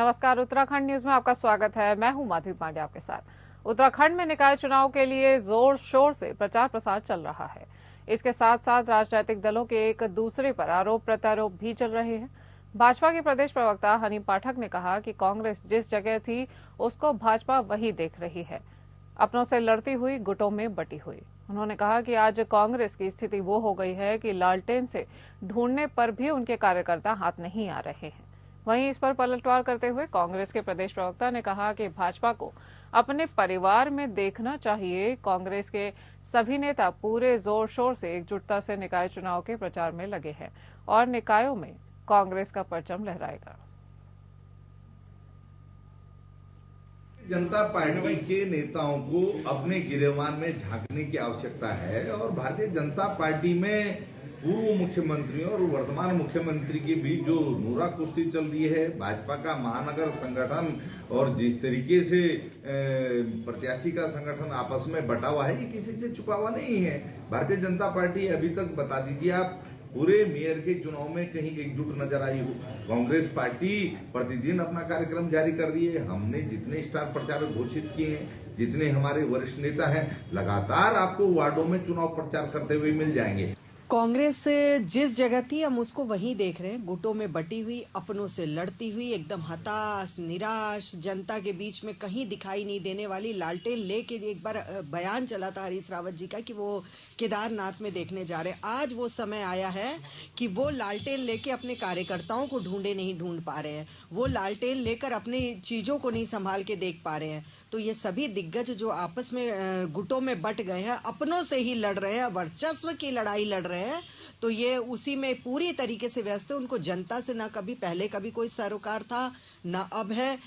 नमस्कार, उत्तराखंड न्यूज में आपका स्वागत है। मैं हूं माधवी पांडे आपके साथ। उत्तराखंड में निकाय चुनाव के लिए जोर शोर से प्रचार प्रसार चल रहा है। इसके साथ साथ राजनीतिक दलों के एक दूसरे पर आरोप प्रत्यारोप भी चल रहे हैं। भाजपा के प्रदेश प्रवक्ता हनी पाठक ने कहा कि कांग्रेस जिस जगह थी उसको भाजपा वही देख रही है, अपनों से लड़ती हुई गुटों में बटी हुई। उन्होंने कहा कि आज कांग्रेस की स्थिति वो हो गई है कि लालटेन से ढूंढने पर भी उनके कार्यकर्ता हाथ नहीं आ रहे हैं। वहीं इस पर पलटवार करते हुए कांग्रेस के प्रदेश प्रवक्ता ने कहा कि भाजपा को अपने परिवार में देखना चाहिए। कांग्रेस के सभी नेता पूरे जोर शोर से एकजुटता से निकाय चुनाव के प्रचार में लगे हैं और निकायों में कांग्रेस का परचम लहराएगा। जनता पार्टी के नेताओं को अपने गिरेबान में झांकने की आवश्यकता है और भारतीय जनता पार्टी में पूर्व मुख्यमंत्री और वर्तमान मुख्यमंत्री के बीच जो नूरा कुश्ती चल रही है, भाजपा का महानगर संगठन और जिस तरीके से प्रत्याशी का संगठन आपस में बटा हुआ है, ये किसी से छुपा हुआ नहीं है। भारतीय जनता पार्टी अभी तक बता दीजिए आप पूरे मेयर के चुनाव में कहीं एकजुट नजर आई हो। कांग्रेस पार्टी प्रतिदिन अपना कार्यक्रम जारी कर रही है। हमने जितने स्टार प्रचारक घोषित किए हैं, जितने हमारे वरिष्ठ नेता हैं, लगातार आपको वार्डों में चुनाव प्रचार करते हुए मिल जाएंगे। कांग्रेस जिस जगह थी हम उसको वहीं देख रहे हैं, गुटों में बटी हुई, अपनों से लड़ती हुई, एकदम हताश निराश, जनता के बीच में कहीं दिखाई नहीं देने वाली। लालटेन लेके एक बार बयान चला था हरीश रावत जी का कि वो केदारनाथ में देखने जा रहे हैं। आज वो समय आया है कि वो लालटेन लेके अपने कार्यकर्ताओं को नहीं ढूंढ पा रहे हैं, वो लालटेन लेकर अपनी चीजों को नहीं संभाल के देख पा रहे हैं। तो ये सभी दिग्गज जो आपस में गुटों में बट गए हैं, अपनों से ही लड़ रहे हैं, वर्चस्व की लड़ाई लड़ रहे हैं, तो ये उसी में पूरी तरीके से व्यस्त है। उनको जनता से ना कभी पहले कभी कोई सरोकार था, ना अब है।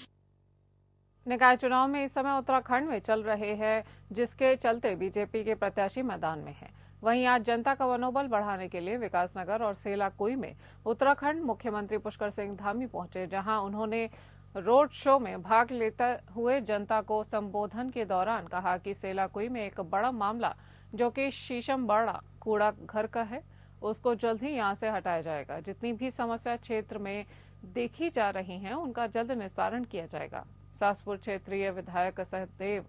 निकाय चुनाव में इस समय उत्तराखंड में चल रहे हैं, जिसके चलते बीजेपी के प्रत्याशी मैदान में हैं। वहीं आज जनता का मनोबल बढ़ाने के लिए विकासनगर और सेलाकुई में उत्तराखंड मुख्यमंत्री पुष्कर सिंह धामी पहुंचे, जहां उन्होंने रोड शो में भाग लेते हुए जनता को संबोधन के दौरान कहा कि सेलाकुई में एक बड़ा मामला जो कि शीशम बड़ा कूड़ा घर का है, उसको जल्द ही यहां से हटाया जाएगा। जितनी भी समस्या क्षेत्र में देखी जा रही हैं, उनका जल्द निस्तारण किया जाएगा। सासपुर क्षेत्रीय विधायक सहदेव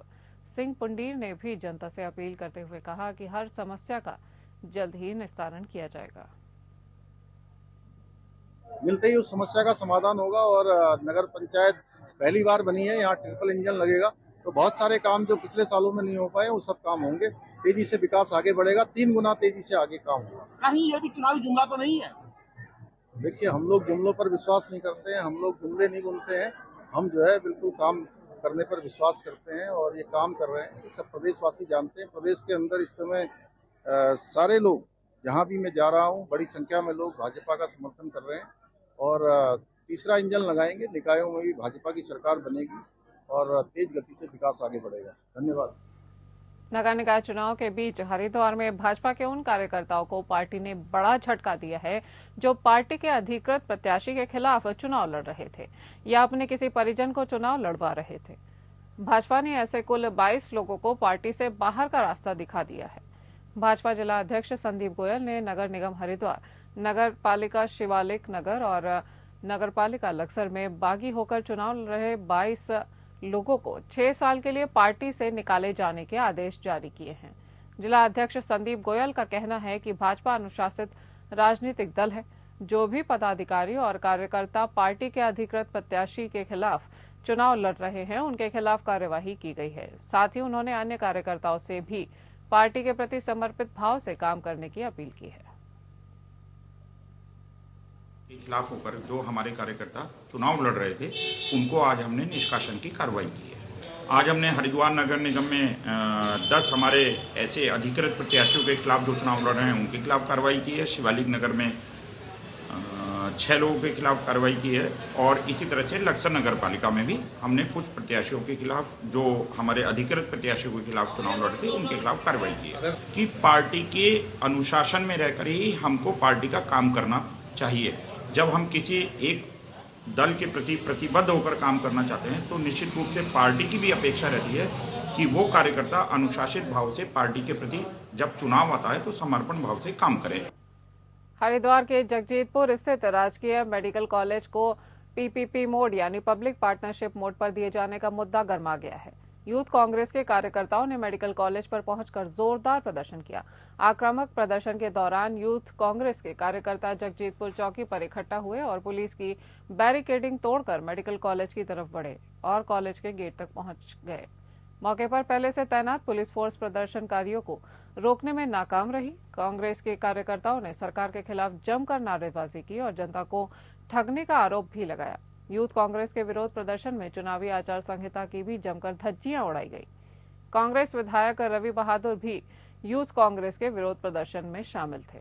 सिंह पुंडीर ने भी जनता से अपील करते हुए कहा कि हर समस्या का जल्द ही निस्तारण किया जाएगा। मिलते ही उस समस्या का समाधान होगा और नगर पंचायत पहली बार बनी है, यहाँ ट्रिपल इंजन लगेगा, तो बहुत सारे काम जो पिछले सालों में नहीं हो पाए वो सब काम होंगे। तेजी से विकास आगे बढ़ेगा, 3 गुना तेजी से आगे काम होगा। कहीं ये भी चुनावी जुमला तो नहीं है? देखिए, हम लोग जुमलों पर विश्वास नहीं करते हैं, हम लोग जुमले नहीं बुनते हैं। हम जो है बिल्कुल काम करने पर विश्वास करते हैं और ये काम कर रहे हैं, ये सब प्रदेशवासी जानते हैं। प्रदेश के अंदर इस समय सारे लोग, जहाँ भी मैं जा रहा हूँ, बड़ी संख्या में लोग भाजपा का समर्थन कर रहे हैं और तीसरा इंजन लगाएंगे। निकायों में भी भाजपा की सरकार बनेगी और तेज गति से विकास आगे बढ़ेगा। धन्यवाद। नगर निकाय चुनाव के बीच हरिद्वार में भाजपा के उन कार्यकर्ताओं को पार्टी ने बड़ा झटका दिया है जो पार्टी के अधिकृत प्रत्याशी के खिलाफ चुनाव लड़ रहे थे या अपने किसी परिजन को चुनाव लड़वा रहे थे। भाजपा ने ऐसे कुल 22 लोगों को पार्टी से बाहर का रास्ता दिखा दिया है। भाजपा जिला अध्यक्ष संदीप गोयल ने नगर निगम हरिद्वार, नगर पालिका शिवालिक नगर और नगर पालिका लक्सर में बागी होकर चुनाव लड़ रहे 22 लोगों को 6 साल के लिए पार्टी से निकाले जाने के आदेश जारी किए हैं। जिला अध्यक्ष संदीप गोयल का कहना है कि भाजपा अनुशासित राजनीतिक दल है। जो भी पदाधिकारी और कार्यकर्ता पार्टी के अधिकृत प्रत्याशी के खिलाफ चुनाव लड़ रहे हैं, उनके खिलाफ कार्यवाही की गई है। साथ ही उन्होंने अन्य कार्यकर्ताओं से भी पार्टी के प्रति समर्पित भाव से काम करने की अपील की है। के खिलाफ होकर जो हमारे कार्यकर्ता चुनाव लड़ रहे थे, उनको आज हमने निष्कासन की कार्रवाई की है। आज हमने हरिद्वार नगर निगम में 10 हमारे ऐसे अधिकृत प्रत्याशियों के खिलाफ जो चुनाव लड़ रहे हैं उनके खिलाफ कार्रवाई की है। शिवालिक नगर में 6 लोगों के खिलाफ कार्रवाई की है और इसी तरह से लक्सर नगर पालिका में भी हमने कुछ प्रत्याशियों के खिलाफ, जो हमारे अधिकृत प्रत्याशियों के खिलाफ चुनाव लड़ रहे थे, उनके खिलाफ कार्रवाई की है। कि पार्टी के अनुशासन में रहकर ही हमको पार्टी का काम करना चाहिए। जब हम किसी एक दल के प्रति प्रतिबद्ध होकर काम करना चाहते हैं तो निश्चित रूप से पार्टी की भी अपेक्षा रहती है कि वो कार्यकर्ता अनुशासित भाव से पार्टी के प्रति जब चुनाव आता है तो समर्पण भाव से काम करें। हरिद्वार के जगजीतपुर स्थित राजकीय मेडिकल कॉलेज को पीपीपी मोड यानी पब्लिक पार्टनरशिप मोड पर दिए जाने का मुद्दा गर्मा गया है। यूथ कांग्रेस के कार्यकर्ताओं ने मेडिकल कॉलेज पर पहुंचकर जोरदार प्रदर्शन किया। आक्रामक प्रदर्शन के दौरान यूथ कांग्रेस के कार्यकर्ता जगजीतपुर चौकी पर इकट्ठा हुए और पुलिस की बैरिकेडिंग तोड़कर मेडिकल कॉलेज की तरफ बढ़े और कॉलेज के गेट तक पहुंच गए। मौके पर पहले से तैनात पुलिस फोर्स प्रदर्शनकारियों को रोकने में नाकाम रही। कांग्रेस के कार्यकर्ताओं ने सरकार के खिलाफ जमकर नारेबाजी की और जनता को ठगने का आरोप भी लगाया। यूथ कांग्रेस के विरोध प्रदर्शन में चुनावी आचार संहिता की भी जमकर धज्जियां उड़ाई गई। कांग्रेस विधायक रवि बहादुर भी यूथ कांग्रेस के विरोध प्रदर्शन में शामिल थे।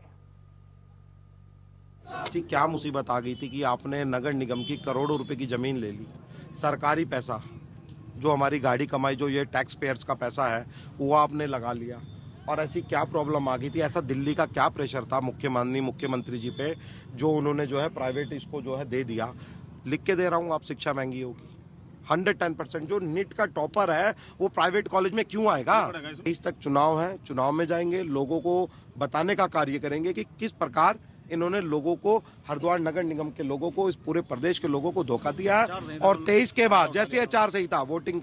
ऐसी क्या मुसीबत आ गई थी कि आपने नगर निगम की करोड़ों रुपए की जमीन ले ली, सरकारी पैसा जो हमारी गाड़ी कमाई, जो ये टैक्स पेयर्स का पैसा है वो आपने लगा लिया। और ऐसी क्या प्रॉब्लम आ गई थी, ऐसा दिल्ली का क्या प्रेशर था मुख्यमंत्री जी पे जो उन्होंने जो है प्राइवेट इसको जो है दे दिया। लिख के दे रहा हूँ, आप शिक्षा महंगी होगी 110%। जो नीट का टॉपर है वो प्राइवेट कॉलेज में क्यों आएगा? इस तक चुनाव है, चुनाव में जाएंगे, लोगों को बताने का कार्य करेंगे कि किस प्रकार इन्होंने लोगों को, हरिद्वार नगर निगम के लोगों को, इस पूरे प्रदेश के लोगों को धोखा दिया है। और 23 के बाद जैसे आचार संहिता वोटिंग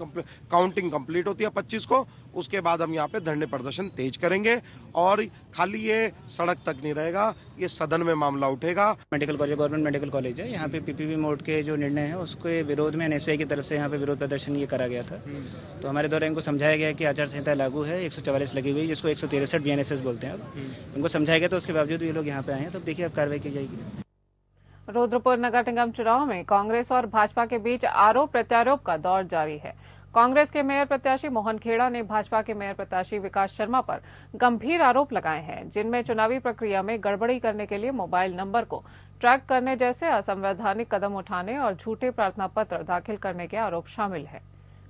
काउंटिंग कंप्लीट होती है 25 को, उसके बाद हम यहाँ पे धरने प्रदर्शन तेज करेंगे। और खाली ये सड़क तक नहीं रहेगा, ये सदन में मामला उठेगा। Medical college government medical college है, यहाँ पे पीपीपी मोड के जो निर्णय है उसके विरोध में एनएसयूआई की तरफ से यहाँ पे विरोध प्रदर्शन ये करा गया था। तो हमारे द्वारा इनको समझाया गया कि आचार संहिता लागू है, 144 लगी हुई, जिसको 163 बीएनएसएस बोलते हैं। अब उनको समझाया गया, तो उसके बावजूद ये लोग यहाँ पे आए हैं। तो देखिए अब कार्रवाई की जाएगी। रुद्रपुर नगर निगम चुनाव में कांग्रेस और भाजपा के बीच आरोप प्रत्यारोप का दौर जारी है। कांग्रेस के मेयर प्रत्याशी मोहन खेड़ा ने भाजपा के मेयर प्रत्याशी विकास शर्मा पर गंभीर आरोप लगाए हैं, जिनमें चुनावी प्रक्रिया में गड़बड़ी करने के लिए मोबाइल नंबर को ट्रैक करने जैसे असंवैधानिक कदम उठाने और झूठे प्रार्थना पत्र दाखिल करने के आरोप शामिल है।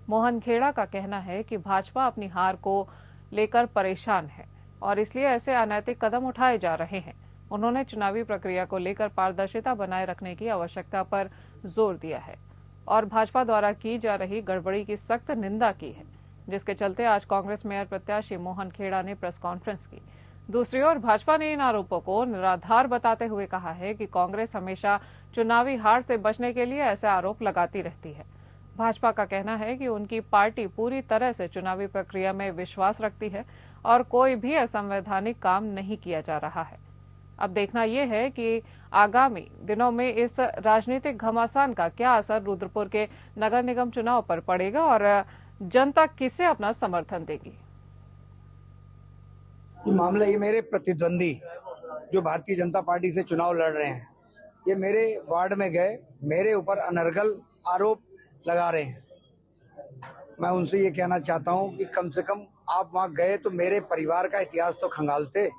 मोहन खेड़ा का कहना है कि भाजपा अपनी हार को लेकर परेशान है और इसलिए ऐसे अनैतिक कदम उठाए जा रहे हैं। उन्होंने चुनावी प्रक्रिया को लेकर पारदर्शिता बनाए रखने की आवश्यकता पर जोर दिया है और भाजपा द्वारा की जा रही गड़बड़ी की सख्त निंदा की है, जिसके चलते आज कांग्रेस मेयर प्रत्याशी मोहन खेड़ा ने प्रेस कॉन्फ्रेंस की। दूसरी ओर भाजपा ने इन आरोपों को निराधार बताते हुए कहा है कि कांग्रेस हमेशा चुनावी हार से बचने के लिए ऐसे आरोप लगाती रहती है। भाजपा का कहना है कि उनकी पार्टी पूरी तरह से चुनावी प्रक्रिया में विश्वास रखती है और कोई भी असंवैधानिक काम नहीं किया जा रहा है। अब देखना यह है कि आगामी दिनों में इस राजनीतिक घमासान का क्या असर रुद्रपुर के नगर निगम चुनाव पर पड़ेगा और जनता किसे अपना समर्थन देगी। मामला ये मेरे प्रतिद्वंदी जो भारतीय जनता पार्टी से चुनाव लड़ रहे हैं, ये मेरे वार्ड में गए, मेरे ऊपर अनर्गल आरोप लगा रहे हैं। मैं उनसे ये कहना चाहता हूं कि कम से कम आप वहां गए तो मेरे परिवार का इतिहास तो खंगालते।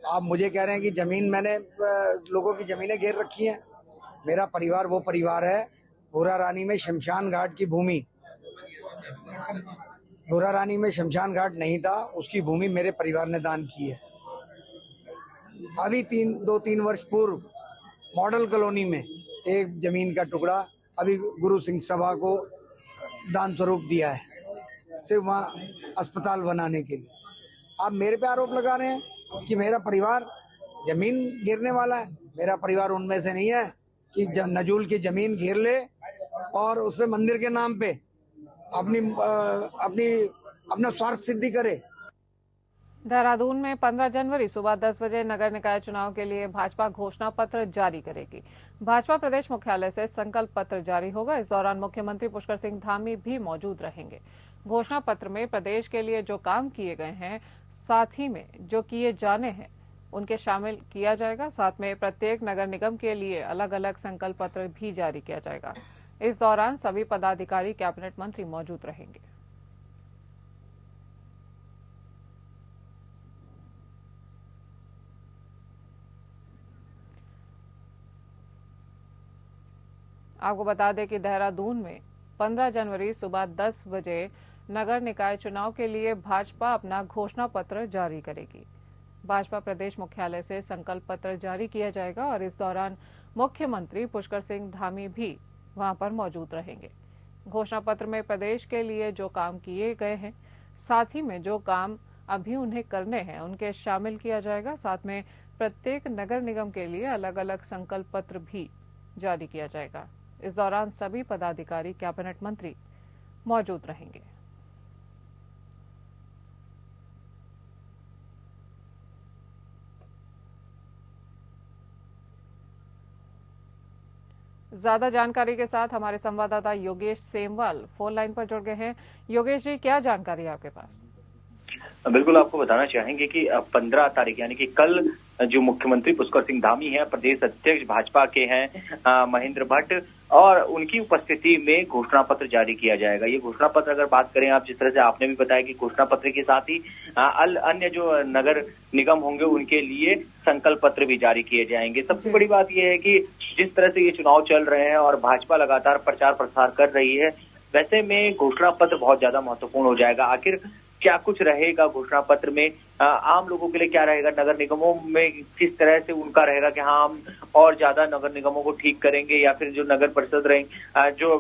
आप मुझे कह रहे हैं कि जमीन, मैंने लोगों की जमीनें घेर रखी हैं। मेरा परिवार वो परिवार है, भूरा रानी में शमशान घाट की भूमि, भूरा रानी में शमशान घाट नहीं था, उसकी भूमि मेरे परिवार ने दान की है। अभी 2-3 वर्ष पूर्व मॉडल कॉलोनी में एक जमीन का टुकड़ा अभी गुरु सिंह सभा को दान स्वरूप दिया है, सिर्फ वहाँ अस्पताल बनाने के लिए। आप मेरे पे आरोप लगा रहे हैं कि मेरा परिवार जमीन घेरने वाला है। मेरा परिवार उनमें से नहीं है कि नजूल की जमीन घेर ले और उसमें मंदिर के नाम पे अपना स्वार्थ सिद्धि करे। देहरादून में 15 जनवरी सुबह 10 बजे नगर निकाय चुनाव के लिए भाजपा घोषणा पत्र जारी करेगी। भाजपा प्रदेश मुख्यालय से संकल्प पत्र जारी होगा। इस दौरान मुख्यमंत्री पुष्कर सिंह धामी भी मौजूद रहेंगे। घोषणा पत्र में प्रदेश के लिए जो काम किए गए हैं, साथ ही में जो किए जाने हैं, उनके शामिल किया जाएगा। साथ में प्रत्येक नगर निगम के लिए अलग अलग संकल्प पत्र भी जारी किया जाएगा। इस दौरान सभी पदाधिकारी, कैबिनेट मंत्री मौजूद रहेंगे। आपको बता दें कि देहरादून में 15 जनवरी सुबह 10 बजे नगर निकाय चुनाव के लिए भाजपा अपना घोषणा पत्र जारी करेगी। भाजपा प्रदेश मुख्यालय से संकल्प पत्र जारी किया जाएगा और इस दौरान मुख्यमंत्री पुष्कर सिंह धामी भी वहां पर मौजूद रहेंगे। घोषणा पत्र में प्रदेश के लिए जो काम किए गए हैं, साथ ही में जो काम अभी उन्हें करने हैं, उनके शामिल किया जाएगा। साथ में प्रत्येक नगर निगम के लिए अलग अलग संकल्प पत्र भी जारी किया जाएगा। इस दौरान सभी पदाधिकारी, कैबिनेट मंत्री मौजूद रहेंगे। ज्यादा जानकारी के साथ हमारे संवाददाता योगेश सेमवाल फोन लाइन पर जुड़ गए हैं। योगेश जी, क्या जानकारी है आपके पास? बिल्कुल, आपको बताना चाहेंगे कि 15 तारीख यानी कि कल जो मुख्यमंत्री पुष्कर सिंह धामी हैं, प्रदेश अध्यक्ष भाजपा के हैं महेंद्र भट्ट, और उनकी उपस्थिति में घोषणा पत्र जारी किया जाएगा। ये घोषणा पत्र अगर बात करें, आप जिस तरह से आपने भी बताया कि घोषणा पत्र के साथ ही अन्य जो नगर निगम होंगे उनके लिए संकल्प पत्र भी जारी किए जाएंगे। सबसे बड़ी बात यह है कि जिस तरह से ये चुनाव चल रहे हैं और भाजपा लगातार प्रचार प्रसार कर रही है, वैसे में घोषणा पत्र बहुत ज्यादा महत्वपूर्ण हो जाएगा। आखिर क्या कुछ रहेगा घोषणा पत्र में, आम लोगों के लिए क्या रहेगा, नगर निगमों में किस तरह से उनका रहेगा कि हाँ हम और ज्यादा नगर निगमों को ठीक करेंगे, या फिर जो नगर परिषद रहेंगे, जो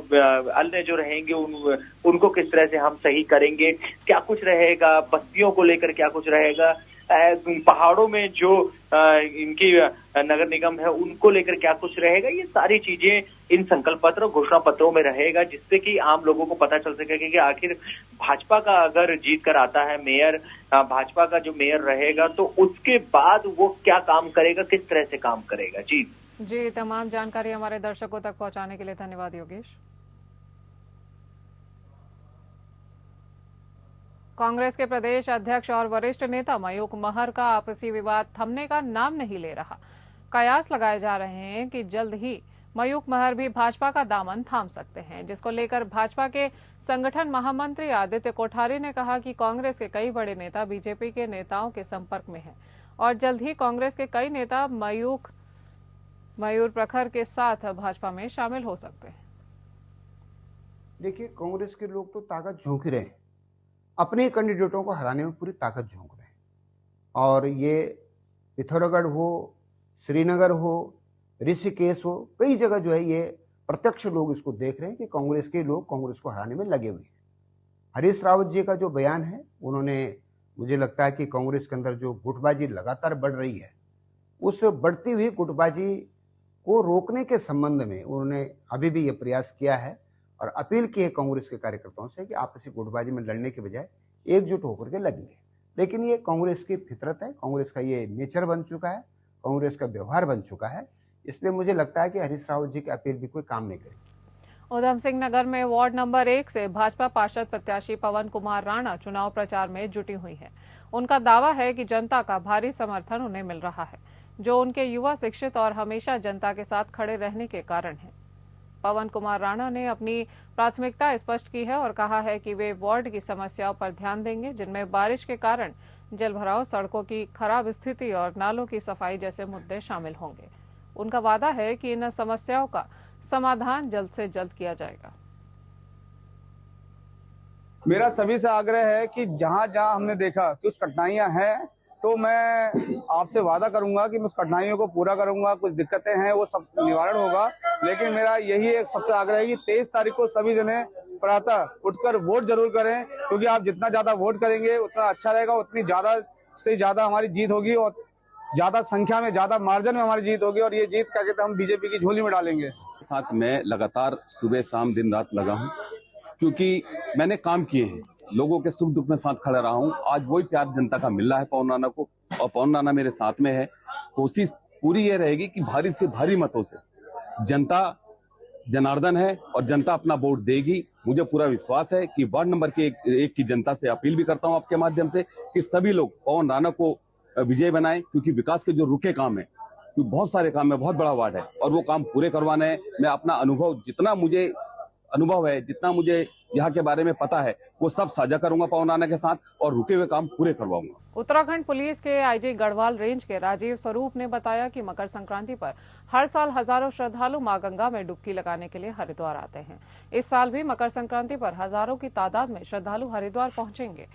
अन्य जो रहेंगे उनको किस तरह से हम सही करेंगे, क्या कुछ रहेगा, बस्तियों को लेकर क्या कुछ रहेगा, पहाड़ों में जो इनकी नगर निगम है उनको लेकर क्या कुछ रहेगा, ये सारी चीजें इन संकल्प पत्र और घोषणा पत्रों में रहेगा, जिससे कि आम लोगों को पता चल सकेगा कि आखिर भाजपा का अगर जीत कर आता है मेयर, भाजपा का जो मेयर रहेगा, तो उसके बाद वो क्या काम करेगा, किस तरह से काम करेगा। जी, तमाम जानकारी हमारे दर्शकों तक पहुंचाने के लिए धन्यवाद योगेश। कांग्रेस के प्रदेश अध्यक्ष और वरिष्ठ नेता मयूख महर का आपसी विवाद थमने का नाम नहीं ले रहा। कयास लगाए जा रहे हैं कि जल्द ही मयूख महर भी भाजपा का दामन थाम सकते हैं, जिसको लेकर भाजपा के संगठन महामंत्री आदित्य कोठारी ने कहा कि कांग्रेस के कई बड़े नेता बीजेपी के नेताओं के संपर्क में हैं और जल्द ही कांग्रेस के कई नेता मयूर प्रखर के साथ भाजपा में शामिल हो सकते हैं। देखिए, कांग्रेस के लोग तो ताकत झोंक रहे हैं, अपने कैंडिडेटों को हराने में पूरी ताकत झोंक रहे हैं, और ये पिथौरागढ़ हो, श्रीनगर हो, ऋषिकेश हो, कई जगह जो है ये प्रत्यक्ष लोग इसको देख रहे हैं कि कांग्रेस के लोग कांग्रेस को हराने में लगे हुए हैं। हरीश रावत जी का जो बयान है, उन्होंने, मुझे लगता है कि कांग्रेस के अंदर जो गुटबाजी लगातार बढ़ रही है, उस बढ़ती हुई गुटबाजी को रोकने के संबंध में उन्होंने अभी भी ये प्रयास किया है और अपील की है कांग्रेस के कार्यकर्ताओं से कि आपसी गुटबाजी में लड़ने के बजाय एकजुट होकर के लगेंगे। लेकिन ये कांग्रेस की फितरत है, कांग्रेस का ये नेचर बन चुका है, कांग्रेस का व्यवहार बन चुका है, इसलिए मुझे लगता है कि हरीश रावत जी की अपील भी कोई काम नहीं करेगी। उधम सिंह नगर में वार्ड नंबर 1 से भाजपा पार्षद प्रत्याशी पवन कुमार राणा चुनाव प्रचार में जुटी हुई है। उनका दावा है कि जनता का भारी समर्थन उन्हें मिल रहा है, जो उनके युवा, शिक्षित और हमेशा जनता के साथ खड़े रहने के कारण है। पवन कुमार राणा ने अपनी प्राथमिकता स्पष्ट की है और कहा है कि वे वार्ड की समस्याओं पर ध्यान देंगे, जिनमें बारिश के कारण जलभराव, सड़कों की खराब स्थिति और नालों की सफाई जैसे मुद्दे शामिल होंगे। उनका वादा है कि इन समस्याओं का समाधान जल्द से जल्द किया जाएगा। मेरा सभी से आग्रह है कि जहां जहां हमने देखा कुछ कठिनाइयां हैं, तो मैं आपसे वादा करूंगा कि मैं उस कठिनाइयों को पूरा करूंगा। कुछ दिक्कतें हैं वो सब निवारण होगा, लेकिन मेरा यही एक सबसे आग्रह है कि 23 तारीख को सभी जने प्रातः उठकर वोट जरूर करें, क्योंकि आप जितना ज्यादा वोट करेंगे उतना अच्छा रहेगा, उतनी ज्यादा से ज्यादा हमारी जीत होगी और ज्यादा संख्या में, ज्यादा मार्जिन में हमारी जीत होगी, और ये जीत करके तो हम बीजेपी की झोली में डालेंगे। साथ मैं लगातार सुबह शाम दिन रात लगा हूँ, क्योंकि मैंने काम किए हैं, लोगों के सुख दुख में साथ खड़ा रहा हूँ। आज वही प्यार जनता का मिल रहा है पवन राणा को, और पवन राणा मेरे साथ में है। कोशिश पूरी ये रहेगी कि भारी से भारी मतों से, जनता जनार्दन है और जनता अपना वोट देगी। मुझे पूरा विश्वास है कि वार्ड नंबर के एक की जनता से अपील भी करता हूँ आपके माध्यम से कि सभी लोग पवन राणा को विजय बनाएं, क्योंकि विकास के जो रुके काम है, क्योंकि बहुत सारे काम है, बहुत बड़ा वार्ड है और वो काम पूरे करवाने हैं। मैं अपना अनुभव, जितना मुझे अनुभव है, जितना मुझे यहाँ के बारे में पता है, वो सब साझा करूंगा पवन राणा के साथ और रुके हुए काम पूरे करवाऊंगा। उत्तराखंड पुलिस के आईजी गढ़वाल रेंज के राजीव स्वरूप ने बताया कि मकर संक्रांति पर हर साल हजारों श्रद्धालु मां गंगा में डुबकी लगाने के लिए हरिद्वार आते हैं। इस साल भी मकर संक्रांति पर हजारों की तादाद में श्रद्धालु हरिद्वार पहुंचेंगे।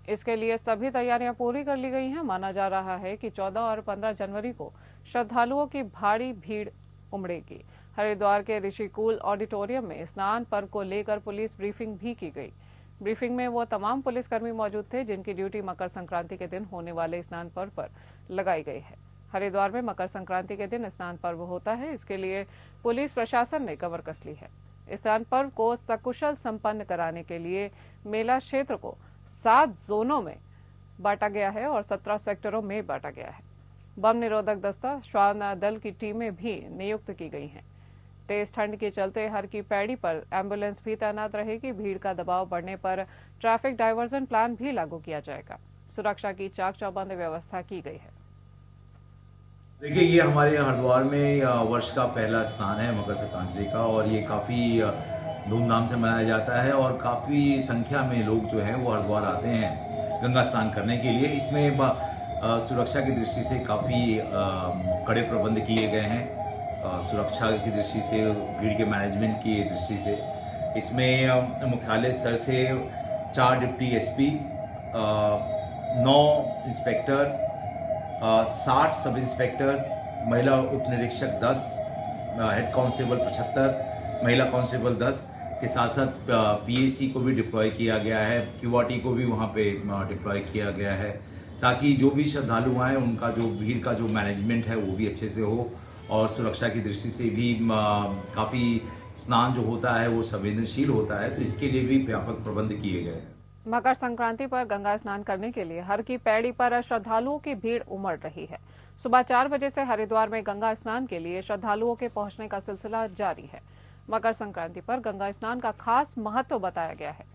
इसके लिए सभी तैयारियां पूरी कर ली गई हैं। माना जा रहा है कि 14 और 15 जनवरी को श्रद्धालुओं की भारी भीड़ उमड़ेगी। हरिद्वार के ऋषिकुल ऑडिटोरियम में स्नान पर्व को लेकर पुलिस ब्रीफिंग भी की गई। ब्रीफिंग में वो तमाम पुलिसकर्मी मौजूद थे जिनकी ड्यूटी मकर संक्रांति के दिन होने वाले स्नान पर्व पर लगाई गई है। हरिद्वार में मकर संक्रांति के दिन स्नान पर्व होता है। इसके लिए पुलिस प्रशासन ने कमर कस ली है। स्नान पर्व को सकुशल संपन्न कराने के लिए मेला क्षेत्र को 7 जोनों में बांटा गया है और 17 सेक्टरों में बांटा गया है। बम निरोधक दस्ता, श्वान दल की टीमें भी नियुक्त की गई हैं। तेज ठंड के चलते हर की पैड़ी पर एम्बुलेंस भी तैनात रहेगी। भीड़ का दबाव बढ़ने पर ट्रैफिक डाइवर्जन प्लान भी लागू किया जाएगा। सुरक्षा की चाक चौबंद व्यवस्था की गई है। देखिए, ये हमारे हरिद्वार में वर्ष का पहला स्नान है मकर संक्रांति का, और ये काफ़ी धूमधाम से मनाया जाता है और काफ़ी संख्या में लोग जो हैं वो हरिद्वार आते हैं गंगा स्नान करने के लिए। इसमें सुरक्षा की दृष्टि से काफ़ी कड़े प्रबंध किए गए हैं। सुरक्षा की दृष्टि से, भीड़ के मैनेजमेंट की दृष्टि से इसमें मुख्यालय स्तर से 4 deputy SP, 9 inspector, 60 sub inspector, महिला उप निरीक्षक 10, हेड कांस्टेबल 75, महिला कांस्टेबल 10 के साथ साथ पीएसी को भी डिप्लॉय किया गया है। क्यूआरटी को भी वहाँ पे डिप्लॉय किया गया है, ताकि जो भी श्रद्धालु आए उनका जो भीड़ का जो मैनेजमेंट है वो भी अच्छे से हो, और सुरक्षा की दृष्टि से भी काफ़ी स्नान जो होता है वो संवेदनशील होता है, तो इसके लिए भी व्यापक प्रबंध किए गए हैं। मकर संक्रांति पर गंगा स्नान करने के लिए हर की पैड़ी पर श्रद्धालुओं की भीड़ उमड़ रही है। सुबह 4 बजे से हरिद्वार में गंगा स्नान के लिए श्रद्धालुओं के पहुंचने का सिलसिला जारी है। मकर संक्रांति पर गंगा स्नान का खास महत्व बताया गया है।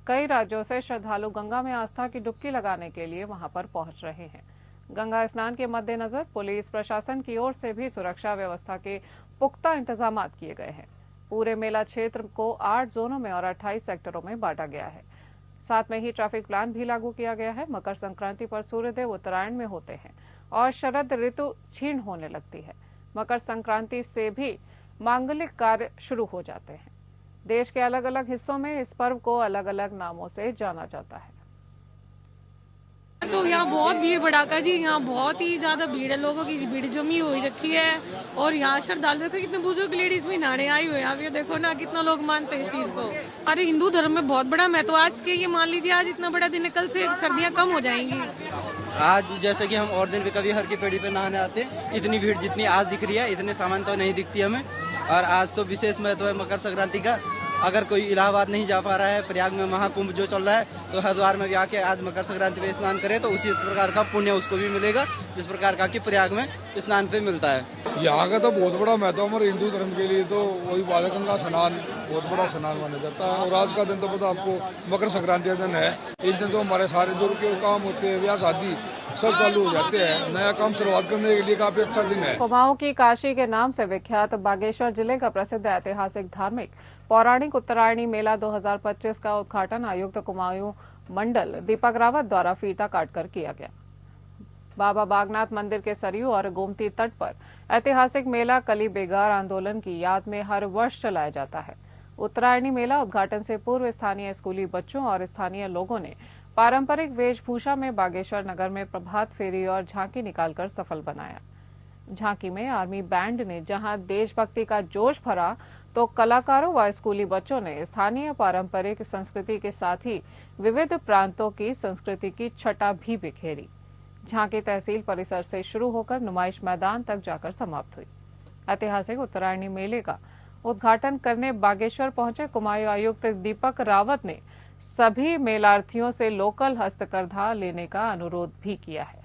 कई राज्यों से श्रद्धालु गंगा में आस्था की डुबकी लगाने के लिए वहां पर पहुंच रहे हैं। गंगा स्नान के मद्देनजर पुलिस प्रशासन की ओर से भी सुरक्षा व्यवस्था के पुख्ता इंतजाम किए गए हैं। पूरे मेला क्षेत्र को 8 जोनों में और 28 सेक्टरों में बांटा गया है। साथ में ही ट्रैफिक प्लान भी लागू किया गया है। मकर संक्रांति पर सूर्यदेव उत्तरायण में होते हैं और शरद ऋतु क्षीण होने लगती है। मकर संक्रांति से भी मांगलिक कार्य शुरू हो जाते हैं। देश के अलग अलग हिस्सों में इस पर्व को अलग अलग नामों से जाना जाता है। तो यहाँ बहुत भीड़ भड़ाका जी, यहाँ बहुत ही ज्यादा भीड़ है, लोगों की भीड़ जमी हुई रखी है। और यहाँ श्रद्धालुओं को कितने बुजुर्ग लेडीज भी नहाने आई हुए हैं। आप ये देखो ना, कितना लोग मानते हैं इस चीज को। हमारे हिंदू धर्म में बहुत बड़ा महत्व। आज के ये मान लीजिए, आज इतना बड़ा दिन है, कल से सर्दियाँ कम हो जाएंगी। आज जैसे कि हम और दिन भी कभी हर की पेड़ी पे नहाने आते हैं, इतनी भीड़ जितनी आज दिख रही है इतने सामान तो नहीं दिखती हमें। और आज तो विशेष महत्व है मकर संक्रांति का। अगर कोई इलाहाबाद नहीं जा पा रहा है, प्रयाग में महाकुंभ जो चल रहा है, तो हरिद्वार में भी आके आज मकर संक्रांति पे स्नान करे तो उसी प्रकार का पुण्य उसको भी मिलेगा जिस प्रकार का कि प्रयाग में स्नान पे मिलता है। यहाँ का तो बहुत बड़ा महत्व हमारे हिंदू धर्म के लिए, तो वही बालगंगा स्नान बहुत बड़ा स्नान माना जाता है। और आज का दिन तो पता आपको मकर संक्रांति का दिन है। इस दिन तो हमारे सारे जो के काम होते हैं, ब्याह शादी सब चालू हो जाते हैं। नया काम शुरुआत करने के लिए काफी अच्छा दिन है। कुमाऊं की काशी के नाम से विख्यात बागेश्वर जिले का प्रसिद्ध ऐतिहासिक, धार्मिक, पौराणिक उत्तरायणी मेला 2025 का उद्घाटन आयुक्त कुमाऊं मंडल दीपक रावत द्वारा फीता काटकर किया गया। बाबा बागनाथ मंदिर के सरयू और गोमती तट पर ऐतिहासिक मेला कली बेगार आंदोलन की याद में हर वर्ष चलाया जाता है। उत्तरायणी मेला उद्घाटन से पूर्व स्थानीय स्कूली बच्चों और स्थानीय लोगों ने पारंपरिक वेशभूषा में बागेश्वर नगर में प्रभात फेरी और झांकी निकालकर सफल बनाया। झांकी में आर्मी बैंड ने जहां देशभक्ति का जोश भरा, तो कलाकारों व स्कूली बच्चों ने स्थानीय पारंपरिक संस्कृति के साथ ही विविध प्रांतों की संस्कृति की छटा भी बिखेरी। झांकी तहसील परिसर से शुरू होकर नुमाइश मैदान तक जाकर समाप्त हुई। ऐतिहासिक उत्तरायणी मेले का उद्घाटन करने बागेश्वर पहुंचे कुमाऊं आयुक्त दीपक रावत ने सभी मेलार्थियों से लोकल हस्तकरघा लेने का अनुरोध भी किया है।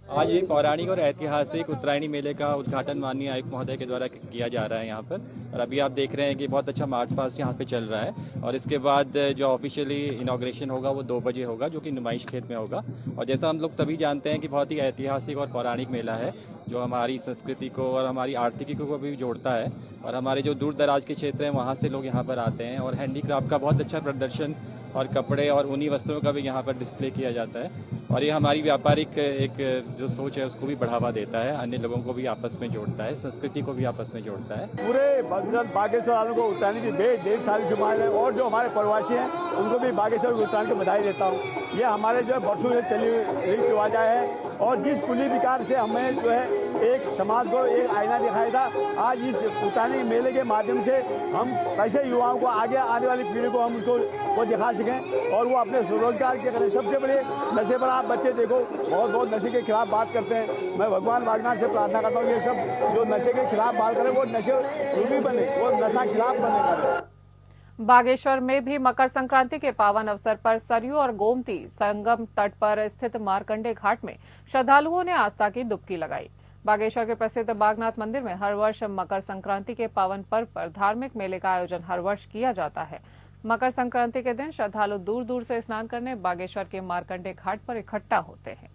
आज ये पौराणिक और ऐतिहासिक उत्तरायणी मेले का उद्घाटन माननीय आयुक्त महोदय के द्वारा किया जा रहा है यहाँ पर। और अभी आप देख रहे हैं कि बहुत अच्छा मार्च पास्ट यहाँ पे चल रहा है। और इसके बाद जो ऑफिशियली इनॉग्रेशन होगा वो 2 बजे होगा, जो कि नुमाइश खेत में होगा। और जैसा हम लोग सभी जानते हैं कि बहुत ही ऐतिहासिक और पौराणिक मेला है, जो हमारी संस्कृति को और हमारी आर्थिकी को भी जोड़ता है। और हमारे जो दूर दराज के क्षेत्र हैं वहाँ से लोग यहाँ पर आते हैं। और हैंडीक्राफ्ट का बहुत अच्छा प्रदर्शन और कपड़े और ऊनी वस्त्रों का भी यहाँ पर डिस्प्ले किया जाता है। और ये हमारी व्यापारिक एक जो सोच है उसको भी बढ़ावा देता है, अन्य लोगों को भी आपस में जोड़ता है, संस्कृति को भी आपस में जोड़ता है। पूरे बागेश्वर वालों को उत्तरायण की ढेर सारी शुभकामनाएं। और जो हमारे प्रवासी हैं उनको भी बागेश्वर उत्तरायण की बधाई देता हूँ। ये हमारे जो है वर्षों से चली हुई रिवाजा है। और जिस कुली विकार से हमें जो है एक समाज को एक आईना दिखाया था, आज इस उत्तरायणी मेले के माध्यम से हम कैसे युवाओं को, आगे आने वाली पीढ़ी को हम उसको वो दिखा सकें और वो अपने रोजगार के करें। सबसे बड़े नशे पर आप बच्चे देखो, बहुत बहुत नशे के खिलाफ बात करते हैं। मैं भगवान वागनाथ से प्रार्थना करता हूँ ये सब जो नशे के खिलाफ बात करें वो नशे रूपी बने, वो नशा खिलाफ बने करें। बागेश्वर में भी मकर संक्रांति के पावन अवसर पर सरयू और गोमती संगम तट पर स्थित मार्कंडे घाट में श्रद्धालुओं ने आस्था की डुबकी लगाई। बागेश्वर के प्रसिद्ध बागनाथ मंदिर में हर वर्ष मकर संक्रांति के पावन पर्व पर धार्मिक मेले का आयोजन हर वर्ष किया जाता है। मकर संक्रांति के दिन श्रद्धालु दूर दूर से स्नान करने बागेश्वर के मार्कंडे घाट पर इकट्ठा होते हैं।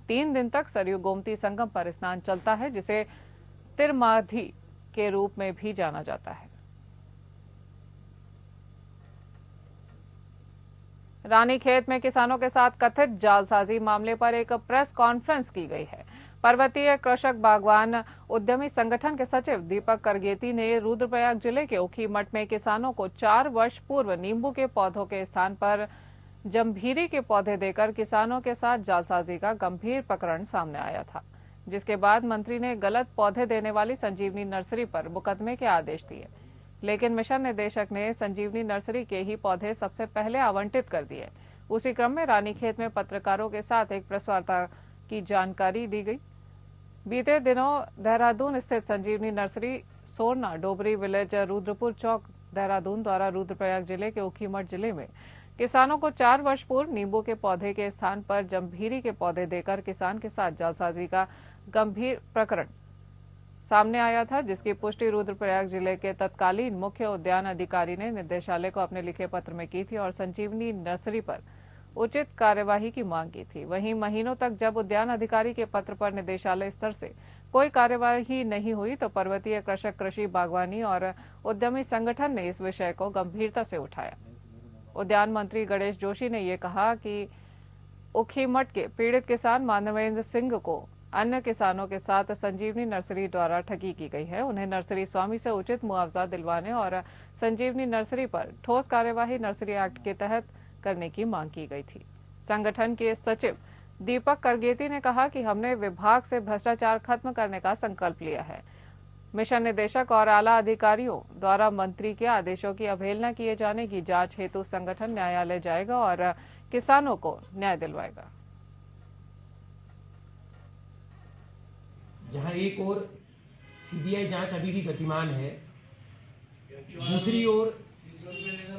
3 दिन तक सरयू गोमती संगम पर स्नान चलता है, जिसे तिरमाधी के रूप में भी जाना जाता है। रानीखेत में किसानों के साथ कथित जालसाजी मामले पर एक प्रेस कॉन्फ्रेंस की गई है। पर्वतीय कृषक बागवान उद्यमी संगठन के सचिव दीपक करगेती ने रुद्रप्रयाग जिले के ऊखीमठ में किसानों को 4 वर्ष पूर्व नींबू के पौधों के स्थान पर जंभीरी के पौधे देकर किसानों के साथ जालसाजी का गंभीर प्रकरण सामने आया था, जिसके बाद मंत्री ने गलत पौधे देने वाली संजीवनी नर्सरी पर मुकदमे के आदेश दिए। लेकिन मिशन निदेशक ने संजीवनी नर्सरी के ही पौधे सबसे पहले आवंटित कर दिए। उसी क्रम में रानीखेत में पत्रकारों के साथ एक प्रेस वार्ता की जानकारी दी गई। बीते दिनों देहरादून स्थित संजीवनी नर्सरी सोरना डोबरी विलेज रुद्रपुर चौक देहरादून द्वारा रुद्रप्रयाग जिले के ऊखीमठ जिले में किसानों को 4 वर्ष पूर्व नींबू के पौधे के स्थान पर जंभीरी के पौधे देकर किसान के साथ जालसाजी का गंभीर प्रकरण सामने आया था, जिसकी पुष्टि रुद्रप्रयाग जिले के तत्कालीन मुख्य उद्यान अधिकारी ने निदेशालय को अपने लिखे पत्र में की थी और संजीवनी नर्सरी पर उचित कार्यवाही की मांग की थी। वहीं महीनों तक जब उद्यान अधिकारी के पत्र पर निदेशालय स्तर से कोई कार्यवाही नहीं हुई तो पर्वतीय कृषक कृषि बागवानी और उद्यमी संगठन ने इस विषय को गंभीरता से उठाया। उद्यान मंत्री गणेश जोशी ने ये कहा कि ऊखीमठ के पीड़ित किसान मानवेंद्र सिंह को अन्य किसानों के साथ संजीवनी नर्सरी द्वारा ठगी की गई है। उन्हें नर्सरी स्वामी से उचित मुआवजा दिलवाने और संजीवनी नर्सरी पर ठोस कार्यवाही नर्सरी एक्ट के तहत करने की मांग की गई थी। संगठन के सचिव दीपक करगेती ने कहा कि हमने विभाग से भ्रष्टाचार खत्म करने का संकल्प लिया है। मिशन निदेशक और आला अधिकारियों द्वारा मंत्री के आदेशों की अवहेलना किए जाने की जांच हेतु संगठन न्यायालय जाएगा और किसानों को न्याय दिलवाएगा। जहां एक ओर सीबीआई जांच अभी भी गतिमान है, दूसरी ओर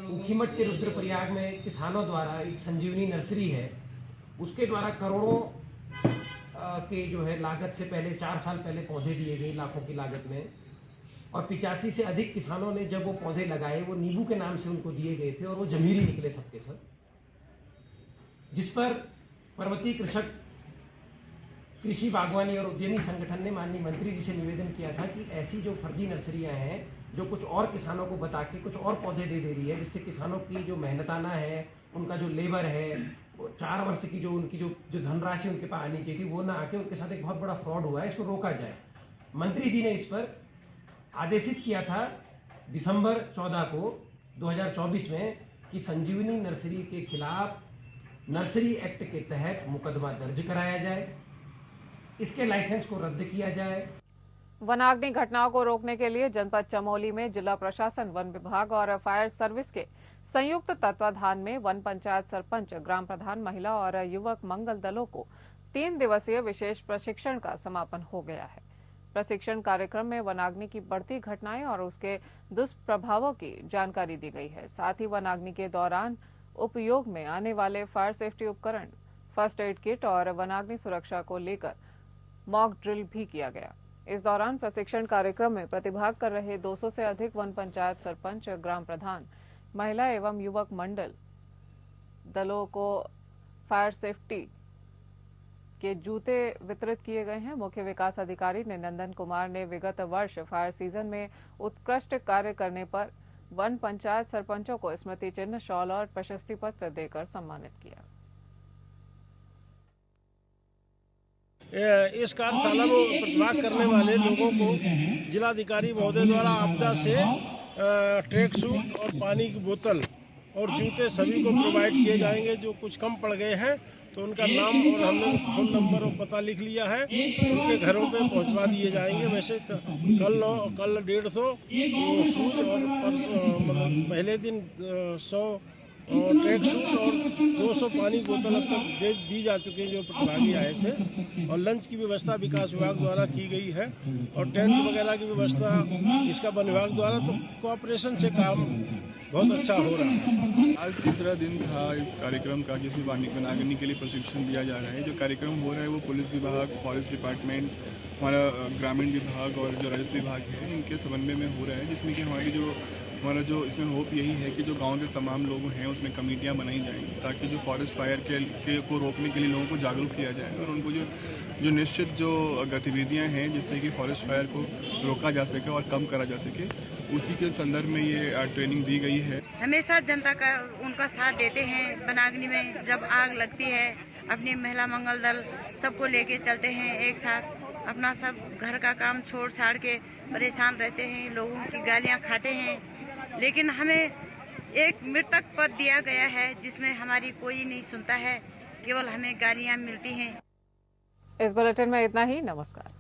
ऊखीमठ के रुद्रप्रयाग में किसानों द्वारा एक संजीवनी नर्सरी है, उसके द्वारा करोड़ों के जो है लागत से पहले 4 साल पहले पौधे दिए गए लाखों की लागत में, और 85 से अधिक किसानों ने जब वो पौधे लगाए वो नींबू के नाम से उनको दिए गए थे और वो जमीरी निकले सबके सब, जिस पर पर्वतीय कृषक कृषि बागवानी और उद्यमी संगठन ने माननीय मंत्री जी से निवेदन किया था कि ऐसी जो फर्जी नर्सरियां हैं जो कुछ और किसानों को बता के कुछ और पौधे दे रही है, जिससे किसानों की जो मेहनताना है, उनका जो लेबर है, 4 वर्ष की जो उनकी जो धनराशि उनके पास आनी चाहिए थी वो ना आके उनके साथ एक बहुत बड़ा फ्रॉड हुआ है, इसको रोका जाए। मंत्री जी ने इस पर आदेशित किया था दिसंबर 14 को 2024 में कि संजीवनी नर्सरी के खिलाफ नर्सरी एक्ट के तहत मुकदमा दर्ज कराया जाए, इसके लाइसेंस को रद्द किया जाए। वनाग्नि घटनाओं को रोकने के लिए जनपद चमोली में जिला प्रशासन, वन विभाग और फायर सर्विस के संयुक्त तत्वाधान में वन पंचायत सरपंच, ग्राम प्रधान, महिला और युवक मंगल दलों को 3 दिवसीय विशेष प्रशिक्षण का समापन हो गया है। प्रशिक्षण कार्यक्रम में वनाग्नि की बढ़ती घटनाएं और उसके दुष्प्रभावों की जानकारी दी गई है। साथ ही वनाग्नि के दौरान उपयोग में आने वाले फायर सेफ्टी उपकरण, फर्स्ट एड किट और वनाग्नि सुरक्षा को लेकर मॉक ड्रिल भी किया गया। इस दौरान प्रशिक्षण कार्यक्रम में प्रतिभाग कर रहे 200 से अधिक वन पंचायत सरपंच, ग्राम प्रधान, महिला एवं युवक मंडल दलों को फायर सेफ्टी के जूते वितरित किए गए हैं। मुख्य विकास अधिकारी नंदन कुमार ने विगत वर्ष फायर सीजन में उत्कृष्ट कार्य करने पर वन पंचायत सरपंचों को स्मृति चिन्ह, शॉल और प्रशस्ति पत्र देकर सम्मानित किया। इस कार्यशाला में प्रतिभाग करने वाले लोगों को जिलाधिकारी महोदय द्वारा आपदा से ट्रैक सूट और पानी की बोतल और जूते सभी को प्रोवाइड किए जाएंगे। जो कुछ कम पड़ गए हैं तो उनका नाम और हमने फ़ोन नंबर और पता लिख लिया है, उनके घरों पे पहुंचवा दिए जाएंगे। वैसे कल 150 शूज और मतलब पहले दिन 100 और ट्रैक सूट और 200 पानी की बोतल अब तक दी जा चुकी हैं जो प्रतिभागी आए थे। और लंच की व्यवस्था विकास विभाग द्वारा की गई है और टेंट वगैरह की व्यवस्था इसका वन विभाग द्वारा, तो कोऑपरेशन से काम बहुत अच्छा हो रहा है। आज तीसरा दिन था इस कार्यक्रम का जिसमें वनाग्नि के लिए प्रशिक्षण दिया जा रहा है। जो कार्यक्रम हो रहा है वो पुलिस विभाग, फॉरेस्ट डिपार्टमेंट, हमारा ग्रामीण विभाग और जो राजस्व विभाग है इनके समन्वय में हो रहा है, जिसमें कि हमारा जो इसमें होप यही है कि जो गांव के तमाम लोग हैं उसमें कमेटियां बनाई जाएंगी ताकि जो फॉरेस्ट फायर को रोकने के लिए लोगों को जागरूक किया जाए और उनको जो निश्चित जो गतिविधियां हैं जिससे कि फॉरेस्ट फायर को रोका जा सके और कम करा जा सके, उसी के संदर्भ में ये ट्रेनिंग दी गई है। हमेशा जनता का उनका साथ देते हैं। वनाग्नि में जब आग लगती है अपनी महिला मंगल दल सबको लेके चलते हैं एक साथ, अपना सब घर का काम छोड़ छाड़ के परेशान रहते हैं, लोगों की गालियां खाते हैं, लेकिन हमें एक मृतक पद दिया गया है जिसमें हमारी कोई नहीं सुनता है, केवल हमें गालियां मिलती हैं। इस बुलेटिन में इतना ही। नमस्कार।